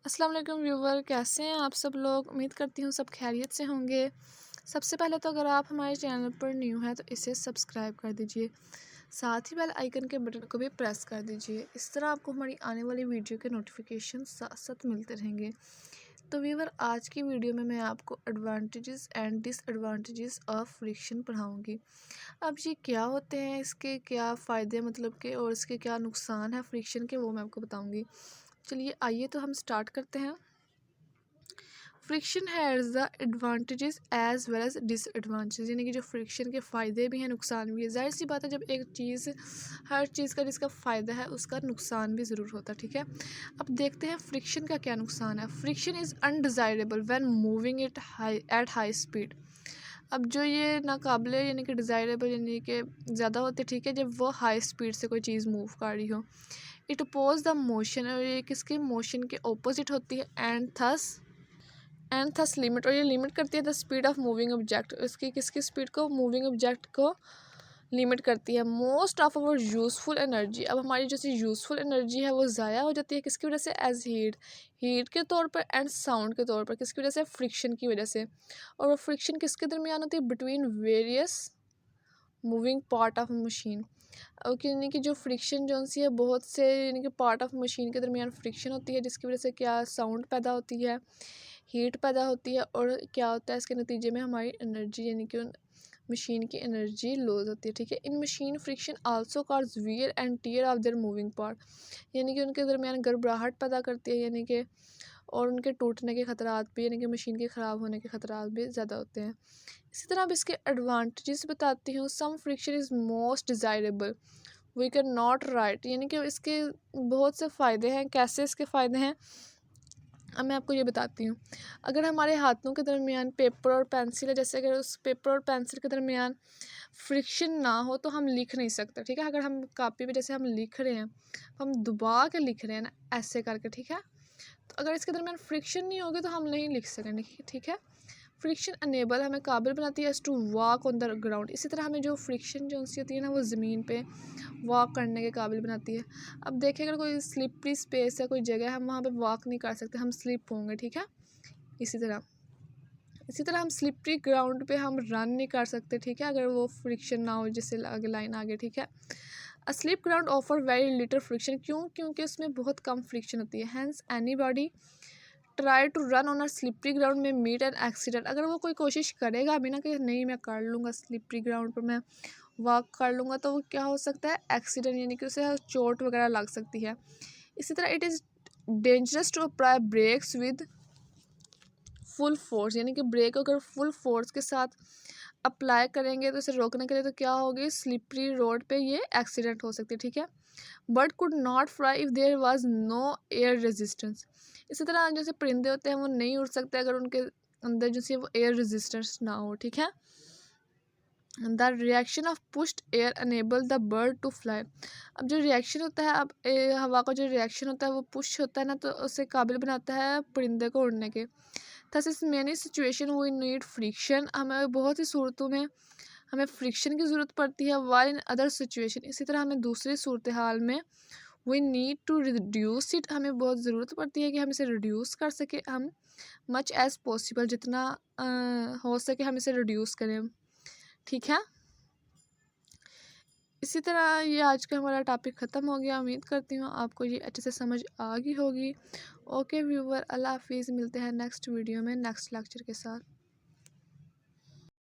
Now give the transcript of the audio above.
अस्सलाम वालेकुम व्यूवर, कैसे हैं आप सब लोग। उम्मीद करती हूँ सब खैरियत से होंगे। सबसे पहले तो अगर आप हमारे चैनल पर न्यू हैं तो इसे सब्सक्राइब कर दीजिए, साथ ही बेल आइकन के बटन को भी प्रेस कर दीजिए। इस तरह आपको हमारी आने वाली वीडियो के नोटिफिकेशन साथ साथ मिलते रहेंगे। तो व्यूवर, आज की वीडियो में मैं आपको advantages and disadvantages of friction पढ़ाऊँगी। अब ये क्या होते हैं, इसके क्या फ़ायदे मतलब के और इसके क्या नुकसान है फ्रिक्शन के, वो मैं आपको बताऊँगी। चलिए आइए तो हम स्टार्ट करते हैं। Friction has the advantages as well as disadvantages, यानी कि जो फ्रिक्शन के फ़ायदे भी हैं नुकसान भी है। ज़ाहिर सी बात है, जब एक चीज़ हर चीज़ का जिसका फ़ायदा है उसका नुकसान भी ज़रूर होता है। ठीक है, अब देखते हैं फ्रिक्शन का क्या नुकसान है। Friction is undesirable when moving it high at high speed. अब जो ये नाकाबिले यानी कि डिज़ायरेबल यानी कि ज़्यादा होते, ठीक है, जब वो हाई स्पीड से कोई चीज़ मूव कर रही हो। इट अपोज द मोशन, और ये किसके मोशन के अपोजिट होती है। एंड थस लिमिट, और ये लिमिट करती है the speed of moving object, इसकी किसकी स्पीड को, मूविंग ऑब्जेक्ट को लिमिट करती है। Most of our useful energy, अब हमारी जो सी यूज़फुल एनर्जी है वो ज़ाया हो जाती है किसकी वजह से, एज हीट के तौर पर एंड साउंड के तौर पर, किसकी वजह से, फ्रिक्शन की वजह से। और वो फ्रिक्शन किसके दरमियान होती है, between various moving part of machine. Okay, यानी कि जो फ्रिक्शन जो सी है बहुत से यानी कि पार्ट ऑफ मशीन के दरमियान फ्रिक्शन होती है, जिसकी वजह से क्या साउंड पैदा होती है, हीट पैदा होती है, और क्या होता है इसके नतीजे में हमारी एनर्जी यानी कि मशीन की एनर्जी लूज होती है। ठीक है, in machine friction also cause wear and tear of their moving part, यानी कि उनके दरमियान गड़बड़ाहट पैदा करती है, यानी कि और उनके टूटने के खतरात भी यानी कि मशीन के ख़राब होने के खतरात भी ज़्यादा होते हैं। इसी तरह अब इसके एडवांटेजेस बताती हूँ। Some friction is most desirable we can not right, यानी कि इसके बहुत से फ़ायदे हैं। कैसे इसके फ़ायदे हैं, अब मैं आपको ये बताती हूँ। अगर हमारे हाथों के दरमियान पेपर और पेंसिल है, जैसे अगर उस पेपर और पेंसिल के दरमियान फ्रिक्शन ना हो तो हम लिख नहीं सकते। ठीक है, अगर हम कापी पे जैसे हम लिख रहे हैं, हम दबा के लिख रहे हैं ना, ऐसे करके, ठीक है, तो अगर इसके दरमियान फ्रिक्शन नहीं होगी तो हम नहीं लिख सकेंगे। ठीक है, फ्रिक्शन अनेबल हमें काबिल बनाती है to walk on the ground. इसी तरह हमें जो फ्रिक्शन जो सी होती है ना, वो ज़मीन पे वॉक करने के काबिल बनाती है। अब देखिए, अगर कोई स्लिपरी स्पेस है, कोई जगह है, हम वहाँ पे वॉक नहीं कर सकते, हम स्लिप होंगे। ठीक है, इसी तरह हम स्लिपरी ग्राउंड पे हम रन नहीं कर सकते। ठीक है, अगर वो फ्रिक्शन ना हो, जैसे आगे लाइन आगे। ठीक है, slip ground offer very little friction, क्योंकि उसमें बहुत कम फ्रिक्शन होती है। Hence anybody try to run on a slippery ground में मीट एन एक्सीडेंट, अगर वो कोई कोशिश करेगा अभी ना कि नहीं मैं कर लूँगा स्लिपरी ग्राउंड पर, मैं वॉक कर लूँगा, तो वो क्या हो सकता है, एक्सीडेंट, यानी कि उसे चोट वगैरह लग सकती है। इसी तरह it is dangerous to apply brakes with full force, यानी कि ब्रेक अगर फुल फोर्स के साथ अप्लाई करेंगे तो इसे रोकने के लिए, तो क्या होगी, स्लिपरी रोड पे ये एक्सीडेंट हो सकती है। ठीक है, bird could not fly if there was no air resistance, इसी तरह जैसे परिंदे होते हैं वो नहीं उड़ सकते अगर उनके अंदर जैसे वो एयर रेजिस्टेंस ना हो। ठीक है, the reaction of pushed air enable the bird to fly, अब जो रिएक्शन होता है, अब हवा का जो रिएक्शन होता है वो पुश होता है ना, तो उसे काबिल बनाता है परिंदे को उड़ने के। Thus is many situation we need friction, हमें बहुत सी सूरतों में हमें फ्रिक्शन की ज़रूरत पड़ती है। वाइल इन अदर सिचुएशन, इसी तरह हमें दूसरी सूरत हाल में we need to reduce it, हमें बहुत ज़रूरत पड़ती है कि हम इसे रिड्यूस कर सके, हम मच एज़ पॉसिबल, जितना हो सके हम इसे रिड्यूस करें। ठीक है, इसी तरह ये आज का हमारा टॉपिक ख़त्म हो गया। उम्मीद करती हूँ आपको ये अच्छे से समझ आ गई होगी। ओके व्यूवर, अल्लाह हाफिज़, मिलते हैं नेक्स्ट वीडियो में नेक्स्ट लेक्चर के साथ।